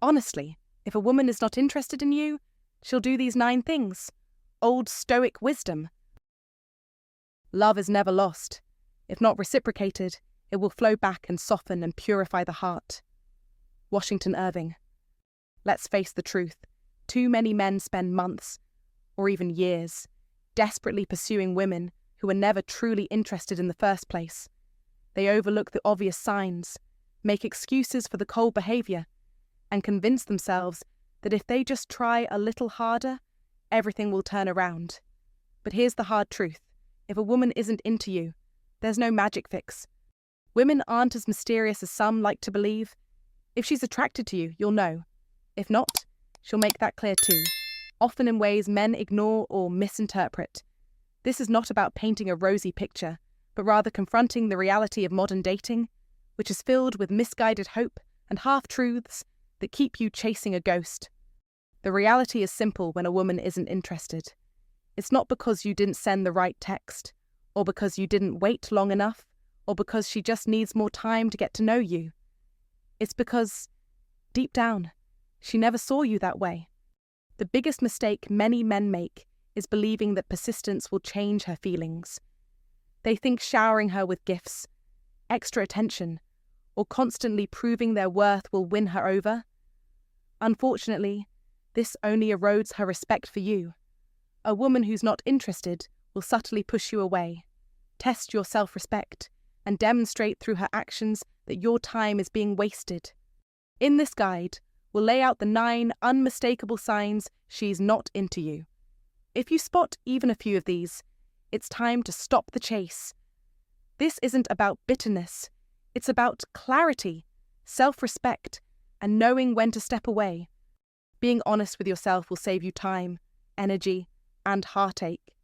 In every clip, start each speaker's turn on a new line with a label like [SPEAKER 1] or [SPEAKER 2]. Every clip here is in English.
[SPEAKER 1] Honestly, if a woman is not interested in you, she'll do these 9 things. Old Stoic wisdom. Love is never lost. If not reciprocated, it will flow back and soften and purify the heart. Washington Irving. Let's face the truth. Too many men spend months, or even years, desperately pursuing women who are never truly interested in the first place. They overlook the obvious signs, make excuses for the cold behavior, and convince themselves that if they just try a little harder, everything will turn around. But here's the hard truth. If a woman isn't into you, there's no magic fix. Women aren't as mysterious as some like to believe. If she's attracted to you, you'll know. If not, she'll make that clear too, often in ways men ignore or misinterpret. This is not about painting a rosy picture, but rather confronting the reality of modern dating, which is filled with misguided hope and half-truths that keep you chasing a ghost. The reality is simple when a woman isn't interested. It's not because you didn't send the right text, or because you didn't wait long enough, or because she just needs more time to get to know you. It's because, deep down, she never saw you that way. The biggest mistake many men make is believing that persistence will change her feelings. They think showering her with gifts, extra attention, or constantly proving their worth will win her over. Unfortunately, this only erodes her respect for you. A woman who's not interested will subtly push you away, test your self-respect, and demonstrate through her actions that your time is being wasted. In this guide, we'll lay out the 9 unmistakable signs she's not into you. If you spot even a few of these, it's time to stop the chase. This isn't about bitterness. It's about clarity, self-respect, and knowing when to step away. Being honest with yourself will save you time, energy, and heartache.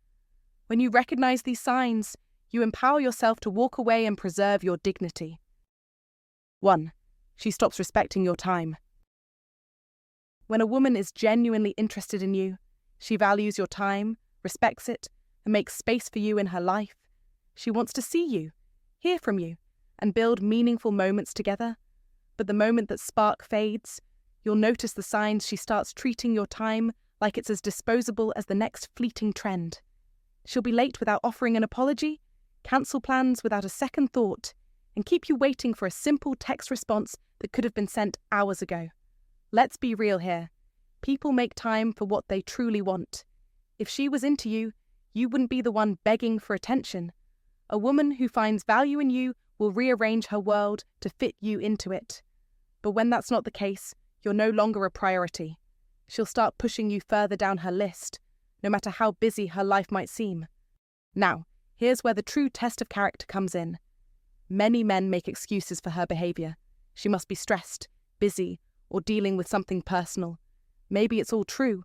[SPEAKER 1] When you recognize these signs, you empower yourself to walk away and preserve your dignity. 1. She stops respecting your time. When a woman is genuinely interested in you, she values your time, respects it, and makes space for you in her life. She wants to see you, hear from you, and build meaningful moments together. But the moment that spark fades, you'll notice the signs she starts treating your time like it's as disposable as the next fleeting trend. She'll be late without offering an apology, cancel plans without a second thought, and keep you waiting for a simple text response that could have been sent hours ago. Let's be real here. People make time for what they truly want. If she was into you, you wouldn't be the one begging for attention. A woman who finds value in you will rearrange her world to fit you into it. But when that's not the case, you're no longer a priority. She'll start pushing you further down her list, no matter how busy her life might seem. Now, here's where the true test of character comes in. Many men make excuses for her behavior. She must be stressed, busy, or dealing with something personal. Maybe it's all true,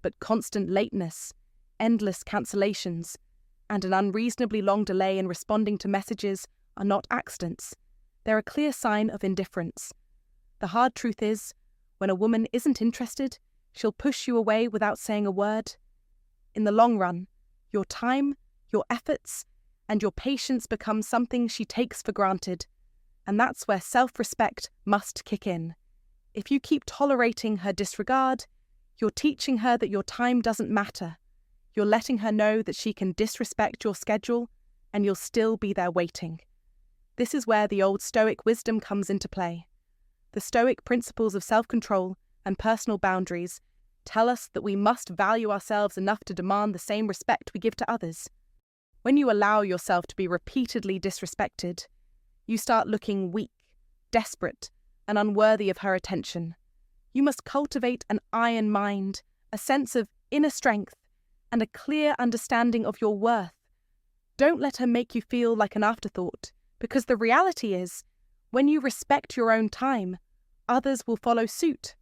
[SPEAKER 1] but constant lateness, endless cancellations, and an unreasonably long delay in responding to messages are not accidents. They're a clear sign of indifference. The hard truth is, when a woman isn't interested, she'll push you away without saying a word. In the long run, your time, your efforts, and your patience become something she takes for granted. And that's where self-respect must kick in. If you keep tolerating her disregard, you're teaching her that your time doesn't matter. You're letting her know that she can disrespect your schedule, and you'll still be there waiting. This is where the old Stoic wisdom comes into play. The Stoic principles of self-control and personal boundaries tell us that we must value ourselves enough to demand the same respect we give to others. When you allow yourself to be repeatedly disrespected, you start looking weak, desperate, and unworthy of her attention. You must cultivate an iron mind, a sense of inner strength, and a clear understanding of your worth. Don't let her make you feel like an afterthought, because the reality is, when you respect your own time, others will follow suit.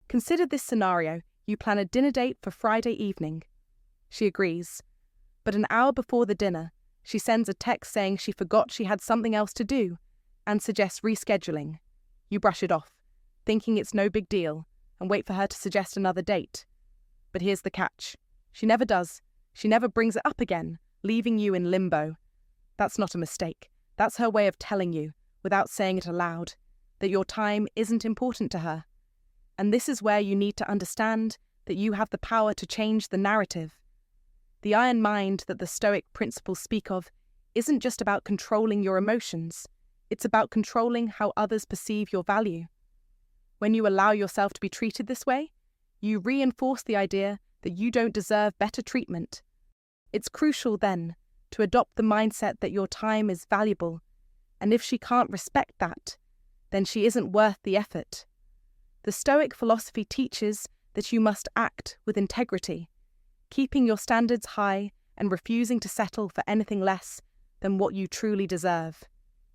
[SPEAKER 1] Consider this scenario. You plan a dinner date for Friday evening. She agrees. But an hour before the dinner, she sends a text saying she forgot she had something else to do and suggests rescheduling. You brush it off, thinking it's no big deal, and wait for her to suggest another date. But here's the catch. She never does. She never brings it up again, leaving you in limbo. That's not a mistake. That's her way of telling you, without saying it aloud, that your time isn't important to her. And this is where you need to understand that you have the power to change the narrative. The iron mind that the Stoic principles speak of isn't just about controlling your emotions, it's about controlling how others perceive your value. When you allow yourself to be treated this way, you reinforce the idea that you don't deserve better treatment. It's crucial, then, to adopt the mindset that your time is valuable, and if she can't respect that, then she isn't worth the effort. The Stoic philosophy teaches that you must act with integrity, keeping your standards high and refusing to settle for anything less than what you truly deserve.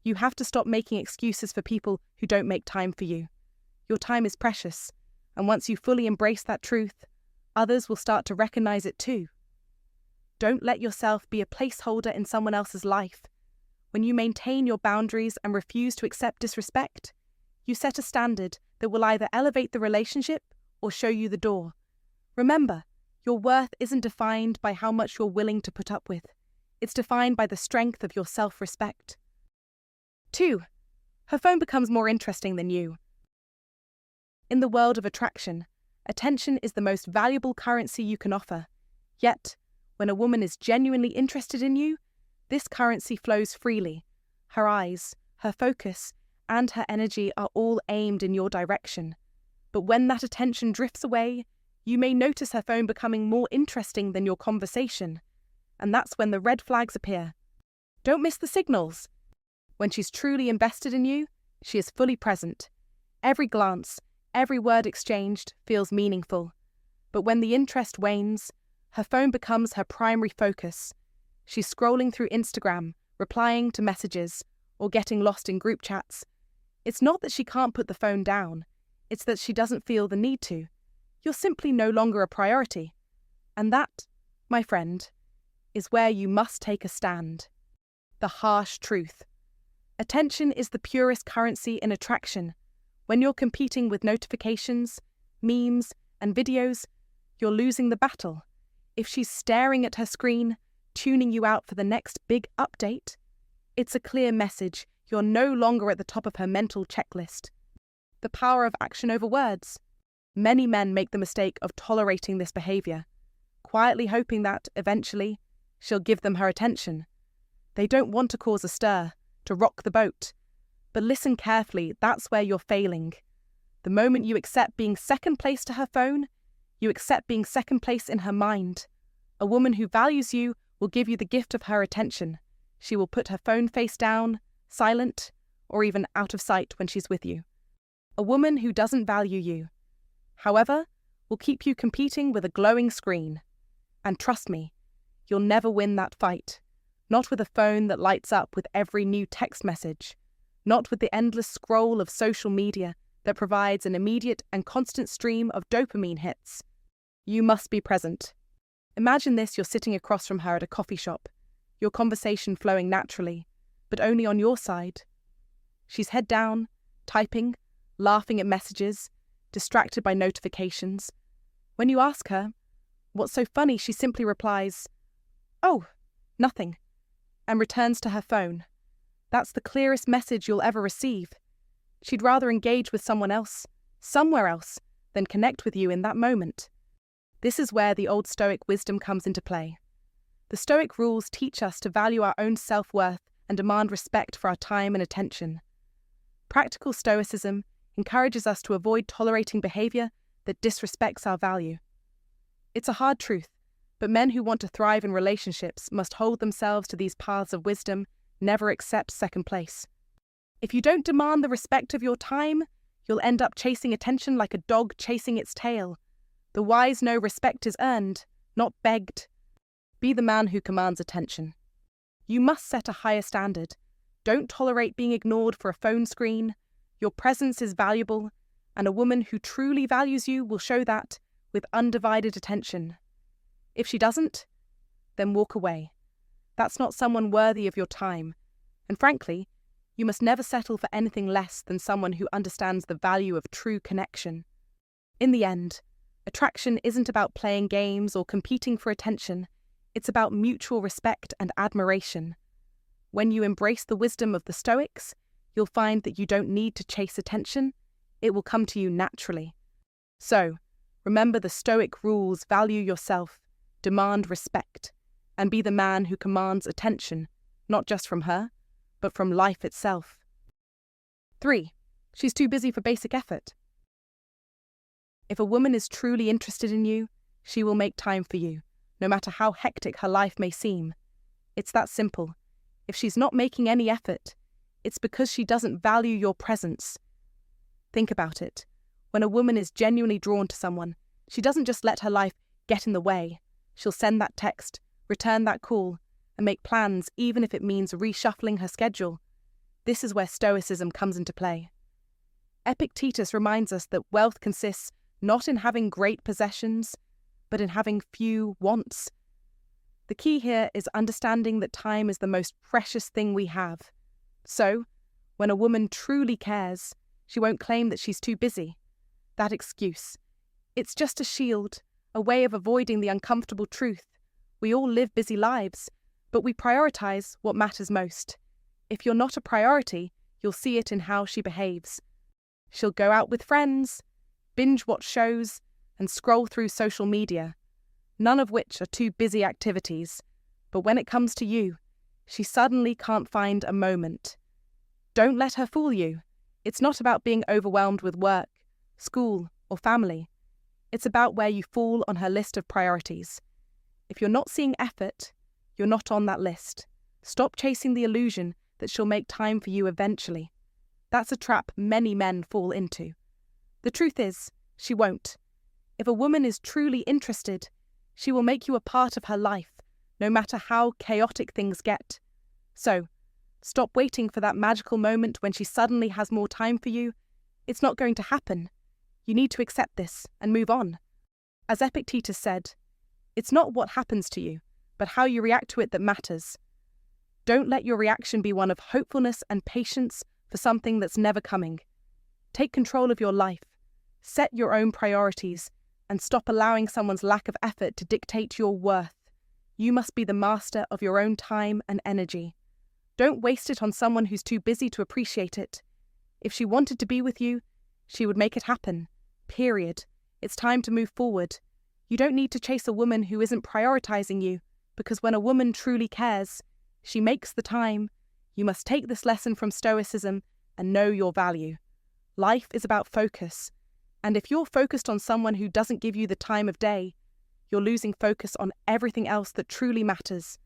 [SPEAKER 1] You have to stop making excuses for people who don't make time for you. Your time is precious, and once you fully embrace that truth, others will start to recognize it too. Don't let yourself be a placeholder in someone else's life. When you maintain your boundaries and refuse to accept disrespect, you set a standard that will either elevate the relationship or show you the door. Remember, your worth isn't defined by how much you're willing to put up with. It's defined by the strength of your self-respect. 2. Her phone becomes more interesting than you. In the world of attraction, attention is the most valuable currency you can offer. Yet, when a woman is genuinely interested in you, this currency flows freely. Her eyes, her focus, and her energy are all aimed in your direction. But when that attention drifts away, you may notice her phone becoming more interesting than your conversation. And that's when the red flags appear. Don't miss the signals. When she's truly invested in you, she is fully present. Every glance, every word exchanged feels meaningful. But when the interest wanes, her phone becomes her primary focus. She's scrolling through Instagram, replying to messages, or getting lost in group chats. It's not that she can't put the phone down. It's that she doesn't feel the need to. You're simply no longer a priority. And that, my friend, is where you must take a stand. The harsh truth. Attention is the purest currency in attraction. When you're competing with notifications, memes, and videos, you're losing the battle. If she's staring at her screen, tuning you out for the next big update, it's a clear message you're no longer at the top of her mental checklist. The power of action over words. Many men make the mistake of tolerating this behavior, quietly hoping that, eventually, she'll give them her attention. They don't want to cause a stir, to rock the boat. But listen carefully, that's where you're failing. The moment you accept being second place to her phone, you accept being second place in her mind. A woman who values you will give you the gift of her attention. She will put her phone face down, silent, or even out of sight when she's with you. A woman who doesn't value you, however, will keep you competing with a glowing screen. And trust me, you'll never win that fight. Not with a phone that lights up with every new text message. Not with the endless scroll of social media that provides an immediate and constant stream of dopamine hits. You must be present. Imagine this: you're sitting across from her at a coffee shop, your conversation flowing naturally, but only on your side. She's head down, typing, laughing at messages, distracted by notifications. When you ask her, "What's so funny?" she simply replies, "Oh, nothing," and returns to her phone. That's the clearest message you'll ever receive. She'd rather engage with someone else, somewhere else, than connect with you in that moment. This is where the Old Stoic wisdom comes into play. The Stoic rules teach us to value our own self-worth and demand respect for our time and attention. Practical Stoicism encourages us to avoid tolerating behavior that disrespects our value. It's a hard truth, but men who want to thrive in relationships must hold themselves to these paths of wisdom, never accept second place. If you don't demand the respect of your time, you'll end up chasing attention like a dog chasing its tail. The wise know respect is earned, not begged. Be the man who commands attention. You must set a higher standard. Don't tolerate being ignored for a phone screen. Your presence is valuable, and a woman who truly values you will show that with undivided attention. If she doesn't, then walk away. That's not someone worthy of your time, and frankly, you must never settle for anything less than someone who understands the value of true connection. In the end, attraction isn't about playing games or competing for attention. It's about mutual respect and admiration. When you embrace the wisdom of the Stoics, you'll find that you don't need to chase attention. It will come to you naturally. So, remember the Stoic rules: value yourself, demand respect, and be the man who commands attention, not just from her, but from life itself. 3. She's too busy for basic effort. If a woman is truly interested in you, she will make time for you, no matter how hectic her life may seem. It's that simple. If she's not making any effort, it's because she doesn't value your presence. Think about it. When a woman is genuinely drawn to someone, she doesn't just let her life get in the way. She'll send that text, return that call, and make plans even if it means reshuffling her schedule. This is where Stoicism comes into play. Epictetus reminds us that wealth consists not in having great possessions, but in having few wants. The key here is understanding that time is the most precious thing we have. So, when a woman truly cares, she won't claim that she's too busy. That excuse, it's just a shield, a way of avoiding the uncomfortable truth. We all live busy lives, but we prioritize what matters most. If you're not a priority, you'll see it in how she behaves. She'll go out with friends, binge watch shows, and scroll through social media, none of which are too busy activities. But when it comes to you, she suddenly can't find a moment. Don't let her fool you. It's not about being overwhelmed with work, school, or family. It's about where you fall on her list of priorities. If you're not seeing effort, you're not on that list. Stop chasing the illusion that she'll make time for you eventually. That's a trap many men fall into. The truth is, she won't. If a woman is truly interested, she will make you a part of her life, no matter how chaotic things get. So, stop waiting for that magical moment when she suddenly has more time for you. It's not going to happen. You need to accept this and move on. As Epictetus said, it's not what happens to you, but how you react to it that matters. Don't let your reaction be one of hopefulness and patience for something that's never coming. Take control of your life, set your own priorities, and stop allowing someone's lack of effort to dictate your worth. You must be the master of your own time and energy. Don't waste it on someone who's too busy to appreciate it. If she wanted to be with you, she would make it happen. Period. It's time to move forward. You don't need to chase a woman who isn't prioritizing you, because when a woman truly cares, she makes the time. You must take this lesson from Stoicism and know your value. Life is about focus. And if you're focused on someone who doesn't give you the time of day, you're losing focus on everything else that truly matters.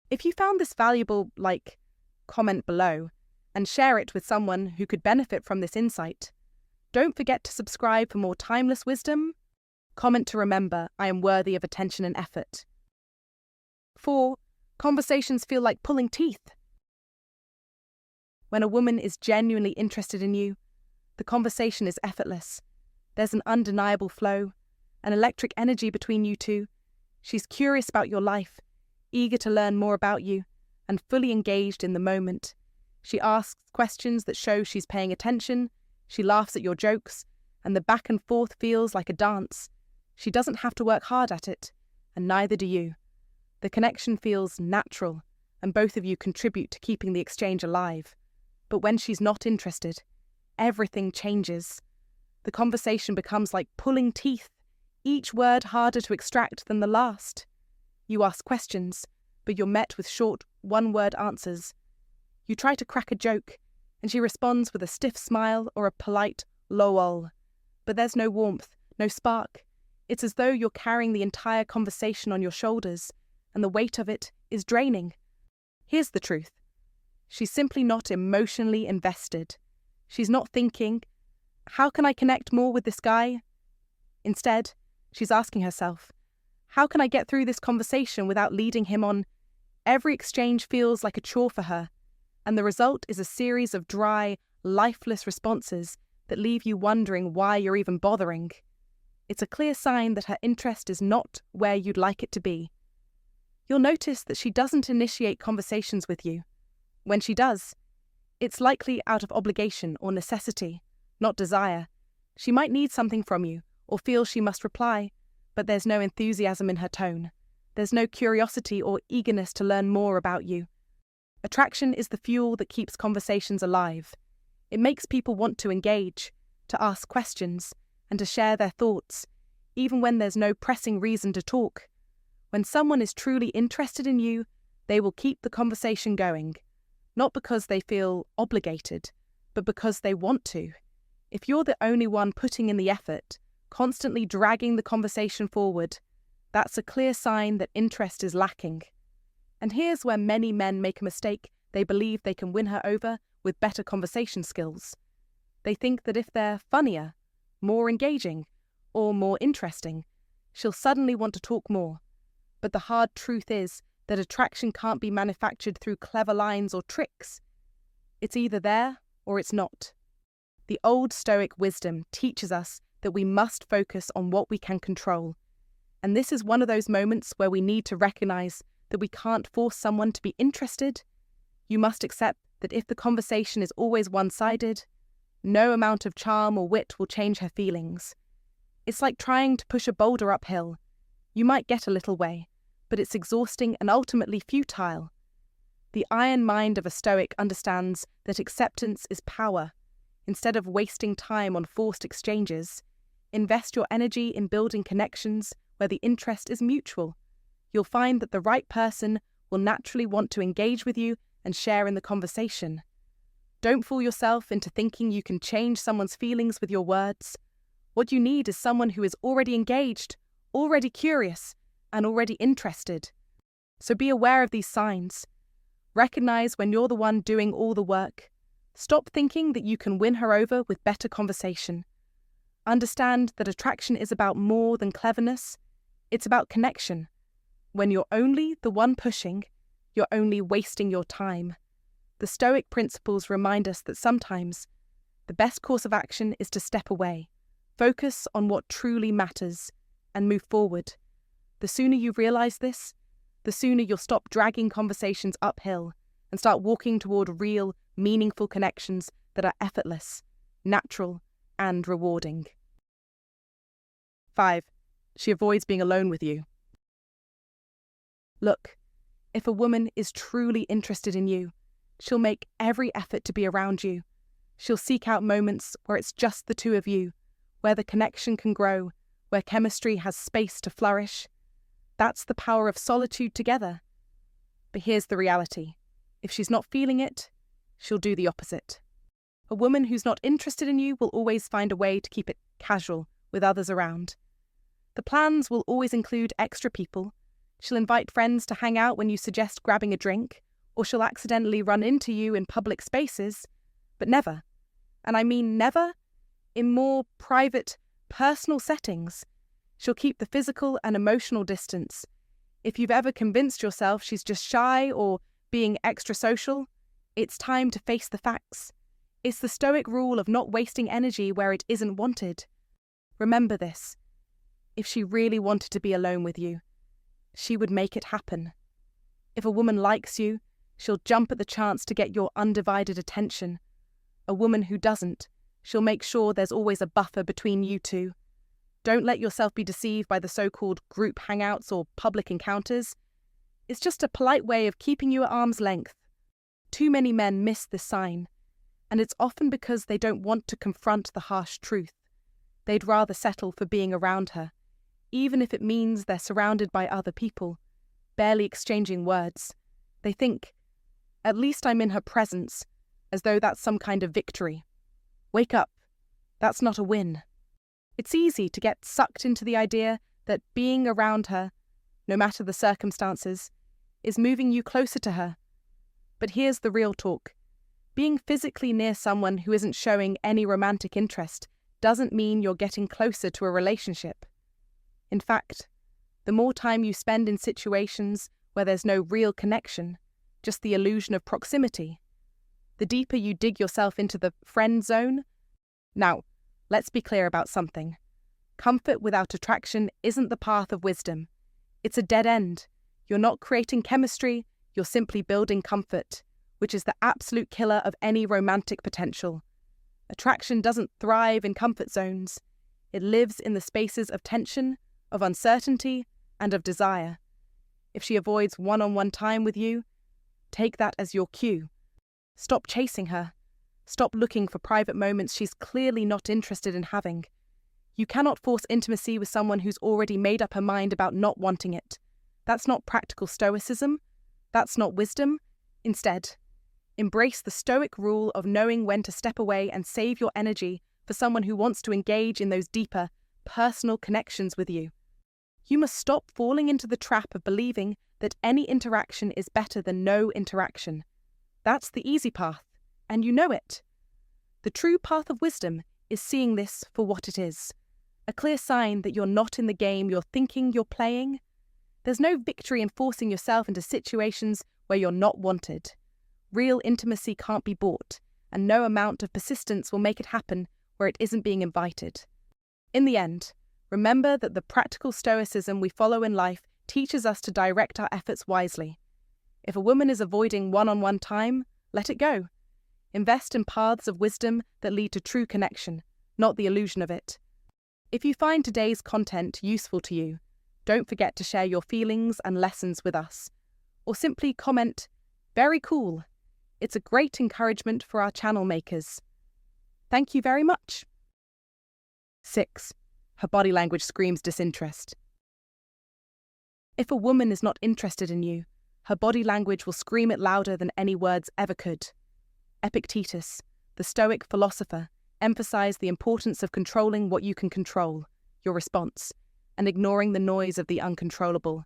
[SPEAKER 1] If you found this valuable, comment below and share it with someone who could benefit from this insight. Don't forget to subscribe for more timeless wisdom. Comment to remember I am worthy of attention and effort. 4. Conversations feel like pulling teeth. When a woman is genuinely interested in you, the conversation is effortless. There's an undeniable flow, an electric energy between you two. She's curious about your life, eager to learn more about you, and fully engaged in the moment. She asks questions that show she's paying attention, she laughs at your jokes, and the back and forth feels like a dance. She doesn't have to work hard at it, and neither do you. The connection feels natural, and both of you contribute to keeping the exchange alive. But when she's not interested, everything changes. The conversation becomes like pulling teeth, each word harder to extract than the last. You ask questions, but you're met with short, one-word answers. You try to crack a joke, and she responds with a stiff smile or a polite lol. But there's no warmth, no spark. It's as though you're carrying the entire conversation on your shoulders, and the weight of it is draining. Here's the truth. She's simply not emotionally invested. She's not thinking, how can I connect more with this guy? Instead, she's asking herself, how can I get through this conversation without leading him on? Every exchange feels like a chore for her, and the result is a series of dry, lifeless responses that leave you wondering why you're even bothering. It's a clear sign that her interest is not where you'd like it to be. You'll notice that she doesn't initiate conversations with you. When she does, it's likely out of obligation or necessity, not desire. She might need something from you or feel she must reply, but there's no enthusiasm in her tone. There's no curiosity or eagerness to learn more about you. Attraction is the fuel that keeps conversations alive. It makes people want to engage, to ask questions, and to share their thoughts, even when there's no pressing reason to talk. When someone is truly interested in you, they will keep the conversation going, not because they feel obligated, but because they want to. If you're the only one putting in the effort, constantly dragging the conversation forward, that's a clear sign that interest is lacking. And here's where many men make a mistake. They believe they can win her over with better conversation skills. They think that if they're funnier, more engaging, or more interesting, she'll suddenly want to talk more. But the hard truth is that attraction can't be manufactured through clever lines or tricks. It's either there or it's not. The Old Stoic wisdom teaches us that we must focus on what we can control. And this is one of those moments where we need to recognize that we can't force someone to be interested. You must accept that if the conversation is always one-sided, no amount of charm or wit will change her feelings. It's like trying to push a boulder uphill. You might get a little way, but it's exhausting and ultimately futile. The iron mind of a Stoic understands that acceptance is power. Instead of wasting time on forced exchanges, invest your energy in building connections where the interest is mutual. You'll find that the right person will naturally want to engage with you and share in the conversation. Don't fool yourself into thinking you can change someone's feelings with your words. What you need is someone who is already engaged, already curious, and already interested. So be aware of these signs. Recognize when you're the one doing all the work. Stop thinking that you can win her over with better conversation. Understand that attraction is about more than cleverness. It's about connection. When you're only the one pushing, you're only wasting your time. The Stoic principles remind us that sometimes the best course of action is to step away, focus on what truly matters, and move forward. The sooner you realize this, the sooner you'll stop dragging conversations uphill and start walking toward real, meaningful connections that are effortless, natural, and rewarding. 5. She avoids being alone with you. Look, if a woman is truly interested in you, she'll make every effort to be around you. She'll seek out moments where it's just the two of you, where the connection can grow, where chemistry has space to flourish. That's the power of solitude together. But here's the reality. If she's not feeling it, she'll do the opposite. A woman who's not interested in you will always find a way to keep it casual with others around. The plans will always include extra people. She'll invite friends to hang out when you suggest grabbing a drink, or she'll accidentally run into you in public spaces, but never, and I mean never, in more private, personal settings. She'll keep the physical and emotional distance. If you've ever convinced yourself she's just shy or being extra social, it's time to face the facts. It's the Stoic rule of not wasting energy where it isn't wanted. Remember this. If she really wanted to be alone with you, she would make it happen. If a woman likes you, she'll jump at the chance to get your undivided attention. A woman who doesn't, she'll make sure there's always a buffer between you two. Don't let yourself be deceived by the so-called group hangouts or public encounters. It's just a polite way of keeping you at arm's length. Too many men miss this sign, and it's often because they don't want to confront the harsh truth. They'd rather settle for being around her, even if it means they're surrounded by other people, barely exchanging words. They think, at least I'm in her presence, as though that's some kind of victory. Wake up. That's not a win. It's easy to get sucked into the idea that being around her, no matter the circumstances, is moving you closer to her. But here's the real talk. Being physically near someone who isn't showing any romantic interest doesn't mean you're getting closer to a relationship. In fact, the more time you spend in situations where there's no real connection, just the illusion of proximity, the deeper you dig yourself into the friend zone. Now, let's be clear about something. Comfort without attraction isn't the path of wisdom. It's a dead end. You're not creating chemistry, you're simply building comfort, which is the absolute killer of any romantic potential. Attraction doesn't thrive in comfort zones. It lives in the spaces of tension, of uncertainty, and of desire. If she avoids one-on-one time with you, take that as your cue. Stop chasing her. Stop looking for private moments she's clearly not interested in having. You cannot force intimacy with someone who's already made up her mind about not wanting it. That's not practical stoicism. That's not wisdom. Instead, embrace the stoic rule of knowing when to step away and save your energy for someone who wants to engage in those deeper, personal connections with you. You must stop falling into the trap of believing that any interaction is better than no interaction. That's the easy path, and you know it. The true path of wisdom is seeing this for what it is. A clear sign that you're not in the game you're thinking you're playing. There's no victory in forcing yourself into situations where you're not wanted. Real intimacy can't be bought, and no amount of persistence will make it happen where it isn't being invited. In the end, remember that the practical stoicism we follow in life teaches us to direct our efforts wisely. If a woman is avoiding one-on-one time, let it go. Invest in paths of wisdom that lead to true connection, not the illusion of it. If you find today's content useful to you, don't forget to share your feelings and lessons with us, or simply comment, "Very cool." It's a great encouragement for our channel makers. Thank you very much. 6. Her body language screams disinterest. If a woman is not interested in you, her body language will scream it louder than any words ever could. Epictetus, the Stoic philosopher, emphasized the importance of controlling what you can control, your response, and ignoring the noise of the uncontrollable.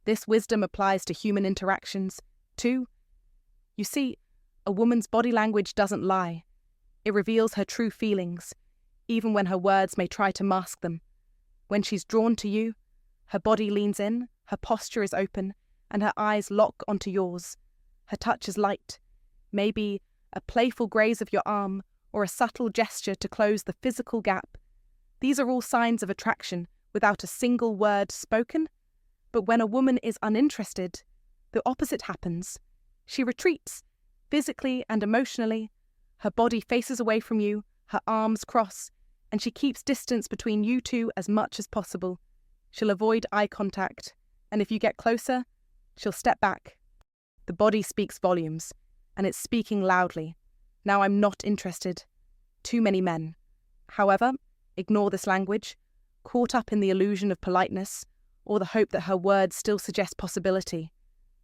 [SPEAKER 1] This wisdom applies to human interactions, too. You see, a woman's body language doesn't lie. It reveals her true feelings, even when her words may try to mask them. When she's drawn to you, her body leans in, her posture is open, and her eyes lock onto yours. Her touch is light, maybe a playful graze of your arm or a subtle gesture to close the physical gap. These are all signs of attraction without a single word spoken. But when a woman is uninterested, the opposite happens. She retreats, physically and emotionally. Her body faces away from you, her arms cross, and she keeps distance between you two as much as possible. She'll avoid eye contact, and if you get closer, she'll step back. The body speaks volumes, and it's speaking loudly. Now I'm not interested. Too many men. However, ignore this language, caught up in the illusion of politeness, or the hope that her words still suggest possibility.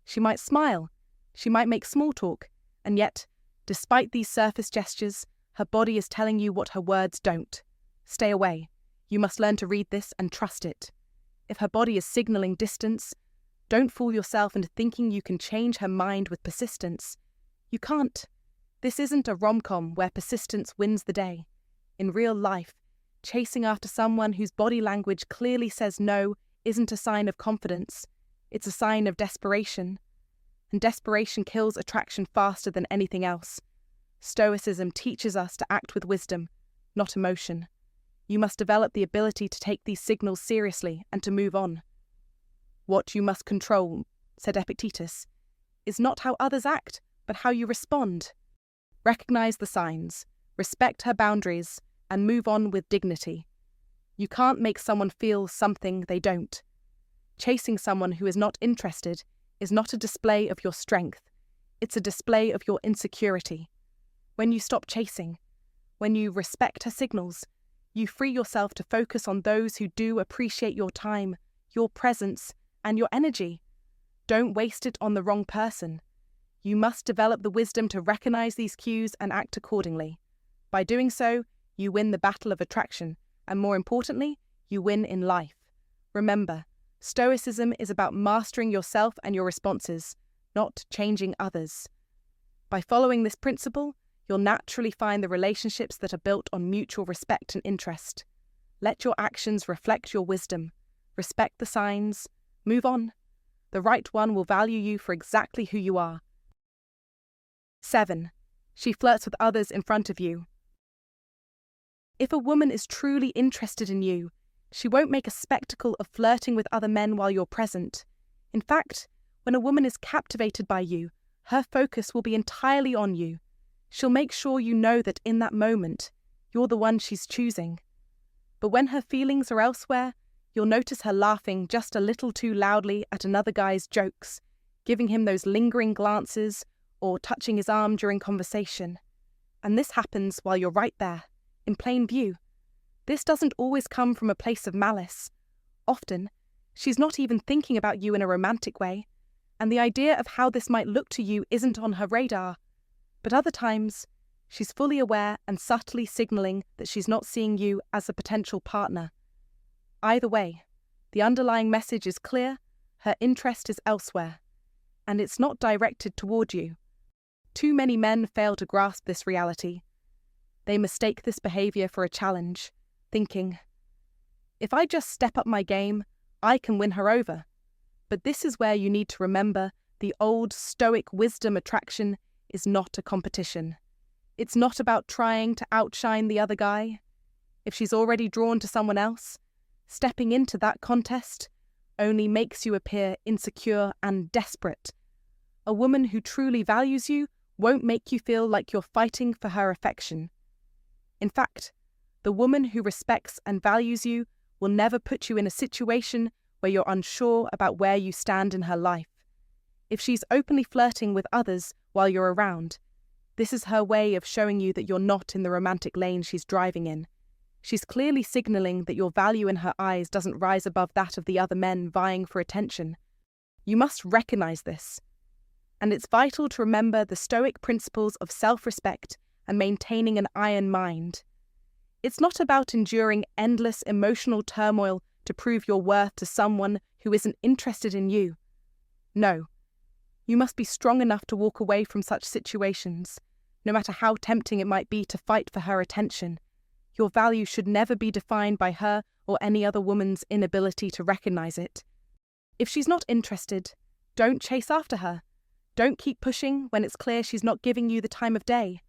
[SPEAKER 1] She might smile, she might make small talk, and yet, despite these surface gestures, her body is telling you what her words don't. Stay away. You must learn to read this and trust it. If her body is signaling distance, don't fool yourself into thinking you can change her mind with persistence. You can't. This isn't a rom-com where persistence wins the day. In real life, chasing after someone whose body language clearly says no isn't a sign of confidence. It's a sign of desperation. And desperation kills attraction faster than anything else. Stoicism teaches us to act with wisdom, not emotion. You must develop the ability to take these signals seriously and to move on. What you must control, said Epictetus, is not how others act, but how you respond. Recognize the signs, respect her boundaries, and move on with dignity. You can't make someone feel something they don't. Chasing someone who is not interested is not a display of your strength. It's a display of your insecurity. When you stop chasing, when you respect her signals, you free yourself to focus on those who do appreciate your time, your presence, and your energy. Don't waste it on the wrong person. You must develop the wisdom to recognize these cues and act accordingly. By doing so, you win the battle of attraction, and more importantly, you win in life. Remember, Stoicism is about mastering yourself and your responses, not changing others. By following this principle, you'll naturally find the relationships that are built on mutual respect and interest. Let your actions reflect your wisdom. Respect the signs. Move on. The right one will value you for exactly who you are. 7. She flirts with others in front of you. If a woman is truly interested in you, she won't make a spectacle of flirting with other men while you're present. In fact, when a woman is captivated by you, her focus will be entirely on you. She'll make sure you know that in that moment, you're the one she's choosing. But when her feelings are elsewhere, you'll notice her laughing just a little too loudly at another guy's jokes, giving him those lingering glances, or touching his arm during conversation. And this happens while you're right there, in plain view. This doesn't always come from a place of malice. Often, she's not even thinking about you in a romantic way, and the idea of how this might look to you isn't on her radar. But other times, she's fully aware and subtly signaling that she's not seeing you as a potential partner. Either way, the underlying message is clear, her interest is elsewhere, and it's not directed toward you. Too many men fail to grasp this reality. They mistake this behavior for a challenge, thinking, if I just step up my game, I can win her over. But this is where you need to remember the old Stoic wisdom attraction is not a competition. It's not about trying to outshine the other guy. If she's already drawn to someone else, stepping into that contest only makes you appear insecure and desperate. A woman who truly values you won't make you feel like you're fighting for her affection. In fact, the woman who respects and values you will never put you in a situation where you're unsure about where you stand in her life. If she's openly flirting with others while you're around, this is her way of showing you that you're not in the romantic lane she's driving in. She's clearly signaling that your value in her eyes doesn't rise above that of the other men vying for attention. You must recognize this. And it's vital to remember the Stoic principles of self-respect and maintaining an iron mind. It's not about enduring endless emotional turmoil to prove your worth to someone who isn't interested in you. No, you must be strong enough to walk away from such situations, no matter how tempting it might be to fight for her attention. Your value should never be defined by her or any other woman's inability to recognize it. If she's not interested, don't chase after her. Don't keep pushing when it's clear she's not giving you the time of day.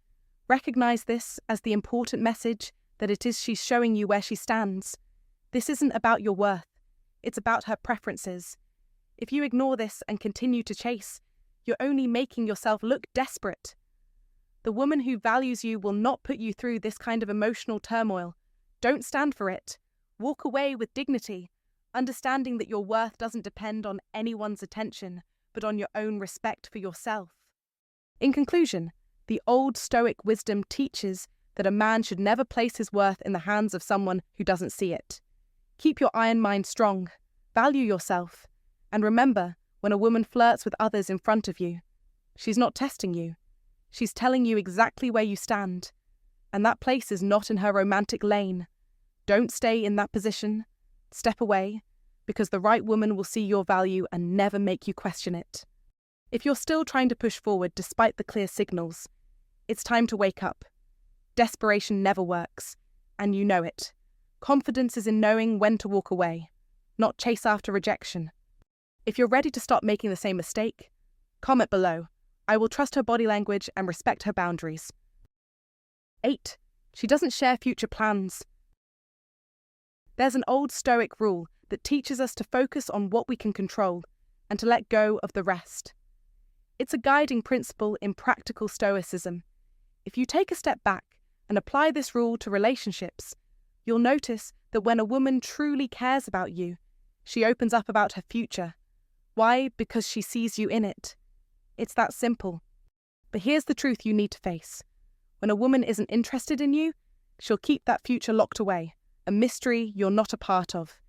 [SPEAKER 1] Recognize this as the important message that it is she's showing you where she stands. This isn't about your worth. It's about her preferences. If you ignore this and continue to chase, you're only making yourself look desperate. The woman who values you will not put you through this kind of emotional turmoil. Don't stand for it. Walk away with dignity, understanding that your worth doesn't depend on anyone's attention, but on your own respect for yourself. In conclusion, the old Stoic wisdom teaches that a man should never place his worth in the hands of someone who doesn't see it. Keep your iron mind strong, value yourself, and remember, when a woman flirts with others in front of you, she's not testing you. She's telling you exactly where you stand, and that place is not in her romantic lane. Don't stay in that position. Step away, because the right woman will see your value and never make you question it. If you're still trying to push forward despite the clear signals, it's time to wake up. Desperation never works, and you know it. Confidence is in knowing when to walk away, not chase after rejection. If you're ready to stop making the same mistake, comment below. I will trust her body language and respect her boundaries. 8. She doesn't share future plans. There's an old Stoic rule that teaches us to focus on what we can control and to let go of the rest. It's a guiding principle in practical Stoicism. If you take a step back and apply this rule to relationships, you'll notice that when a woman truly cares about you, she opens up about her future. Why? Because she sees you in it. It's that simple. But here's the truth you need to face. When a woman isn't interested in you, she'll keep that future locked away, a mystery you're not a part of.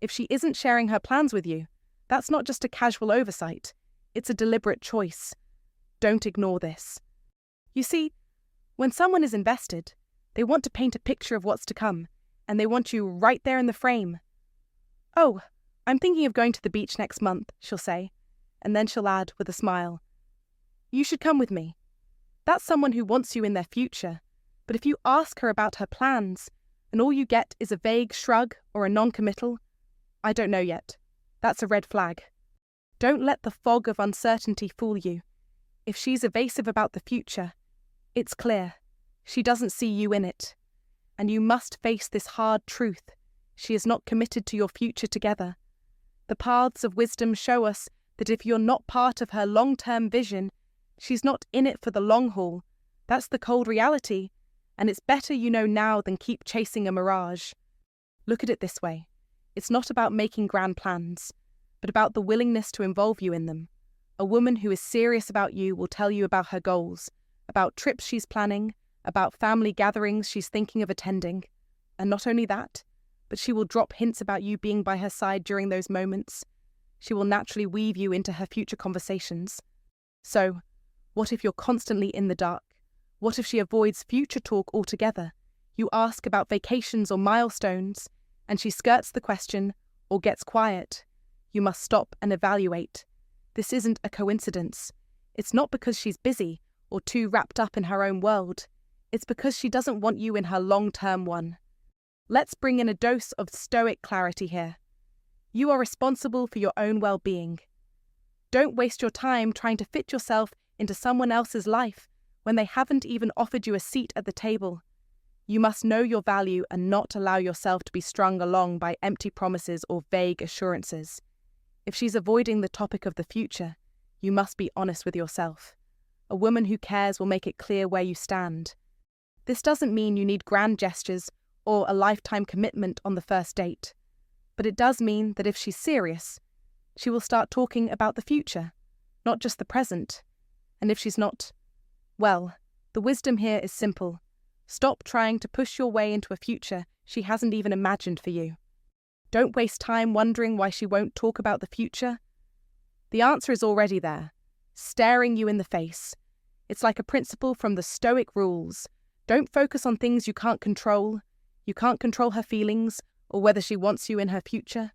[SPEAKER 1] If she isn't sharing her plans with you, that's not just a casual oversight. It's a deliberate choice. Don't ignore this. You see, when someone is invested, they want to paint a picture of what's to come, and they want you right there in the frame. Oh, I'm thinking of going to the beach next month, she'll say, and then she'll add with a smile, you should come with me. That's someone who wants you in their future, but if you ask her about her plans, and all you get is a vague shrug or a non-committal, I don't know yet. That's a red flag. Don't let the fog of uncertainty fool you. If she's evasive about the future, it's clear. She doesn't see you in it. And you must face this hard truth. She is not committed to your future together. The paths of wisdom show us that if you're not part of her long-term vision, she's not in it for the long haul. That's the cold reality, and it's better you know now than keep chasing a mirage. Look at it this way. It's not about making grand plans, but about the willingness to involve you in them. A woman who is serious about you will tell you about her goals, about trips she's planning, about family gatherings she's thinking of attending. And not only that, but she will drop hints about you being by her side during those moments. She will naturally weave you into her future conversations. So, what if you're constantly in the dark? What if she avoids future talk altogether? You ask about vacations or milestones, and she skirts the question or gets quiet. You must stop and evaluate. This isn't a coincidence. It's not because she's busy or too wrapped up in her own world. It's because she doesn't want you in her long-term one. Let's bring in a dose of stoic clarity here. You are responsible for your own well-being. Don't waste your time trying to fit yourself into someone else's life when they haven't even offered you a seat at the table. You must know your value and not allow yourself to be strung along by empty promises or vague assurances. If she's avoiding the topic of the future, you must be honest with yourself. A woman who cares will make it clear where you stand. This doesn't mean you need grand gestures or a lifetime commitment on the first date. But it does mean that if she's serious, she will start talking about the future, not just the present. And if she's not, well, the wisdom here is simple. Stop trying to push your way into a future she hasn't even imagined for you. Don't waste time wondering why she won't talk about the future. The answer is already there, staring you in the face. It's like a principle from the Stoic rules. Don't focus on things you can't control. You can't control her feelings or whether she wants you in her future,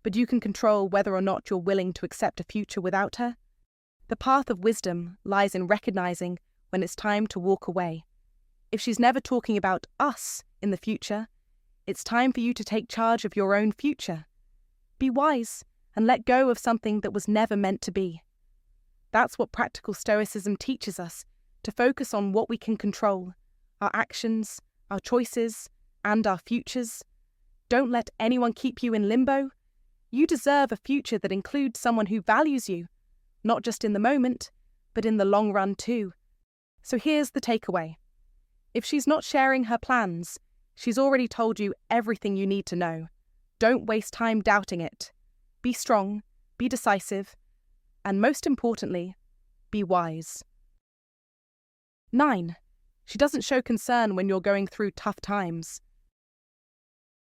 [SPEAKER 1] but you can control whether or not you're willing to accept a future without her. The path of wisdom lies in recognizing when it's time to walk away. If she's never talking about us in the future, it's time for you to take charge of your own future. Be wise and let go of something that was never meant to be. That's what practical Stoicism teaches us, to focus on what we can control, our actions, our choices, and our futures. Don't let anyone keep you in limbo. You deserve a future that includes someone who values you, not just in the moment, but in the long run too. So here's the takeaway. If she's not sharing her plans, she's already told you everything you need to know. Don't waste time doubting it. Be strong, be decisive, and most importantly, be wise. 9. She doesn't show concern when you're going through tough times.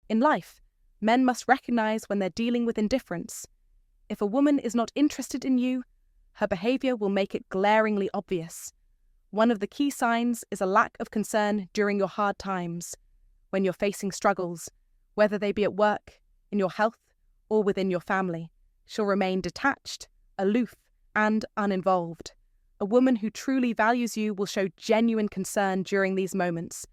[SPEAKER 1] In life, men must recognize when they're dealing with indifference. If a woman is not interested in you, her behavior will make it glaringly obvious. One of the key signs is a lack of concern during your hard times, when you're facing struggles, whether they be at work, in your health, or within your family. She'll remain detached, aloof, and uninvolved. A woman who truly values you will show genuine concern during these moments.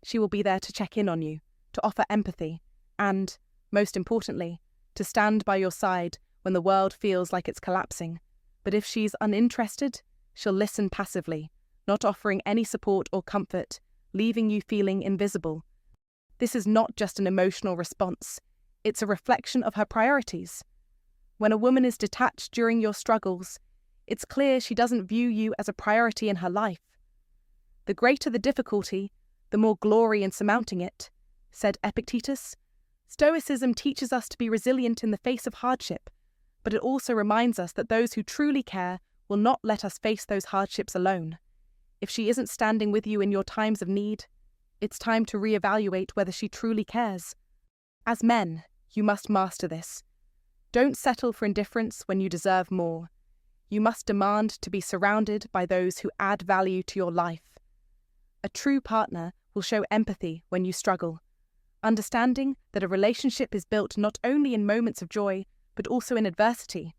[SPEAKER 1] She will be there to check in on you, to offer empathy, and, most importantly, to stand by your side when the world feels like it's collapsing. But if she's uninterested, she'll listen passively, not offering any support or comfort, leaving you feeling invisible. This is not just an emotional response, it's a reflection of her priorities. When a woman is detached during your struggles, it's clear she doesn't view you as a priority in her life. The greater the difficulty, the more glory in surmounting it, said Epictetus. Stoicism teaches us to be resilient in the face of hardship, but it also reminds us that those who truly care will not let us face those hardships alone. If she isn't standing with you in your times of need, it's time to reevaluate whether she truly cares. As men, you must master this. Don't settle for indifference when you deserve more. You must demand to be surrounded by those who add value to your life. A true partner will show empathy when you struggle, understanding that a relationship is built not only in moments of joy, but also in adversity.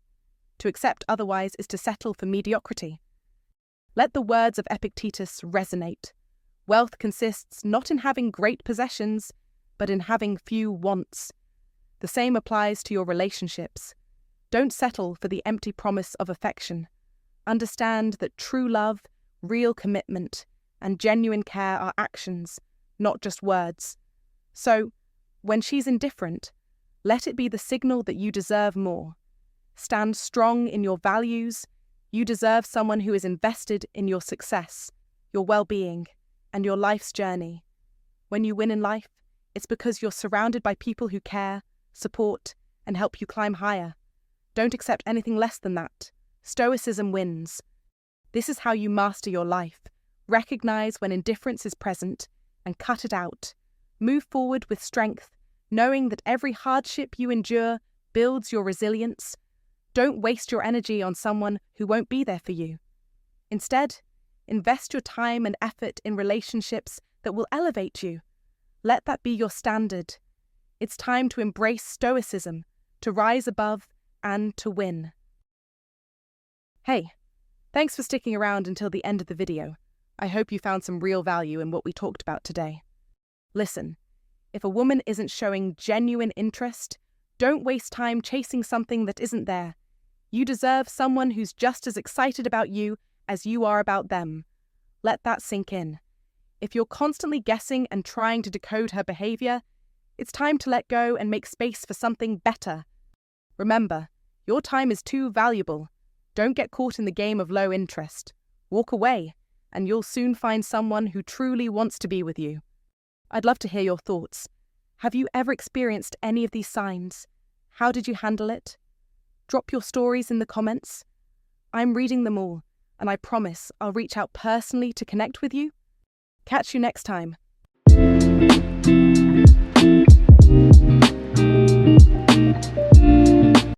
[SPEAKER 1] To accept otherwise is to settle for mediocrity. Let the words of Epictetus resonate. Wealth consists not in having great possessions, but in having few wants. The same applies to your relationships. Don't settle for the empty promise of affection. Understand that true love, real commitment, and genuine care are actions, not just words. So, when she's indifferent, let it be the signal that you deserve more. Stand strong in your values. You deserve someone who is invested in your success, your well-being, and your life's journey. When you win in life, it's because you're surrounded by people who care, support, and help you climb higher. Don't accept anything less than that. Stoicism wins. This is how you master your life. Recognize when indifference is present and cut it out. Move forward with strength, knowing that every hardship you endure builds your resilience. Don't waste your energy on someone who won't be there for you. Instead, invest your time and effort in relationships that will elevate you. Let that be your standard. It's time to embrace stoicism, to rise above, and to win. Hey, thanks for sticking around until the end of the video. I hope you found some real value in what we talked about today. Listen, if a woman isn't showing genuine interest, don't waste time chasing something that isn't there. You deserve someone who's just as excited about you as you are about them. Let that sink in. If you're constantly guessing and trying to decode her behavior, it's time to let go and make space for something better. Remember, your time is too valuable. Don't get caught in the game of low interest. Walk away, and you'll soon find someone who truly wants to be with you. I'd love to hear your thoughts. Have you ever experienced any of these signs? How did you handle it? Drop your stories in the comments. I'm reading them all, and I promise I'll reach out personally to connect with you. Catch you next time.